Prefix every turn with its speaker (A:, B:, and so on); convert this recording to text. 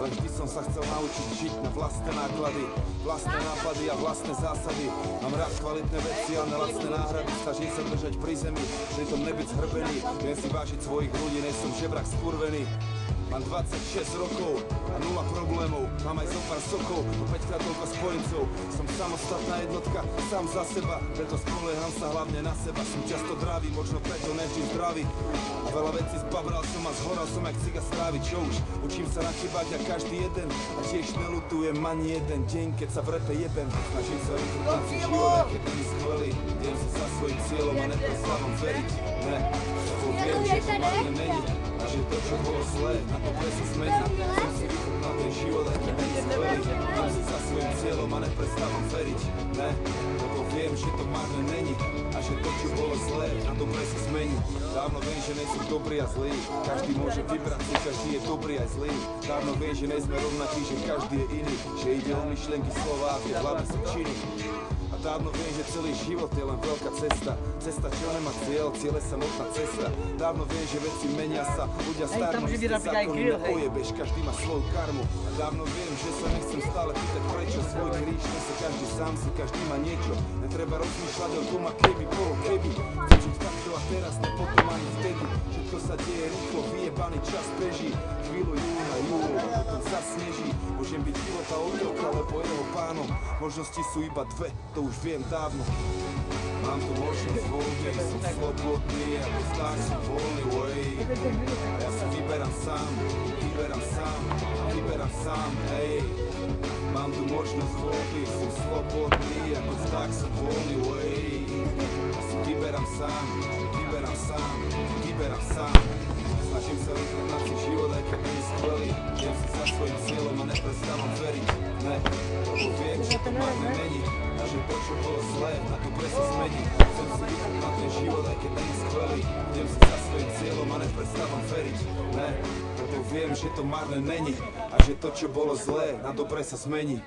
A: Ale vždy som sa chcel naučiť žiť na vlastné náklady, vlastné nápady a vlastné zásady. Mám rád kvalitné veci a lacné náhrady, snažím sa držať pri zemi, pritom nebyť zhrbený. Viem si vážiť svojich ľudí, nejsom žebrak skurvený. Mám 26 rokov a 0 problémov, mám aj zopár sokov, no 5-krát toľko spojencov. Som samostatná jednotka, sám za seba, preto spolieham sa hlavne na seba. Som často dravý, možno preto nevždy zdravý. A veľa vecí zbabral som a zhoral som jak ciga strávy, čo už. Učím sa na chybách jak každý jeden a tiež nelutujem ani jeden deň, keď sa v repe jebem. Snažím sa vytrpať si život, aj keď není skvelý. Idem sa za svojím cieľom a neprestávam veriť. Ne, lebo viem, že to marne není. A že to, čo bolo zlé, na to sa zmení. Som si vychutnal ten život, aj keď není skvelý. Idem sa za svojím cieľom a neprestávam veriť. Ne, lebo viem, že to marne není. A že to, čo bolo zlé, na dobre sa zmení. Dávno viem, že nejsem dobrý a zlý. Každý môže vybrať si, každý je dobrý a zlý. Dávno viem, že nejsme rovnakí, že každý je iný. Že ide o myšlenky, slova a tie hlavne sú činy. A dávno viem, že celý život je len veľká cesta. Cesta, čo nemá cieľ, cieľ je samotná cesta. Dávno viem, že veci menia sa, ľudia starnú, ste zákony nepojebeš, každý má svoju karmu. A dávno viem, že sa nechcem stále pýtať prečo. Svoj kríž nese každý sám si, každý má niečo. Netreba rozmýšľať o tom, a keby bolo keby. Chcem žiť takto a teraz, ne potom ani vtedy. Všetko sa deje rýchlo, vyjebaný čas beží. Chvíľu júna, júl, a potom zasneží. Môžem byť života otroka, lebo jeho pánom. Možnosti sú iba dve, to už viem dávno. Mám tu možnosť voľby, som slobodný, ako vták som voľný, way. Ja sa vyberám sám, hej. Mám tu možnosť voľby, som slobodný, ako vták som voľný, way. Ja sa vyberám sám. Snažím sa vyhnať si život, aj keď nie je skvelý. Idem si za svojím cieľom a neprestávam veriť. Ne, lebo viem, že to marné není. A že to, čo bolo zlé, na dobre sa zmení. Chcem si vyhnať ten život, aj keď nie je skvelý. Idem si za svojím cieľom a neprestávam veriť. Ne, lebo viem, že to marné není. A že to, čo bolo zlé, na dobre sa zmení.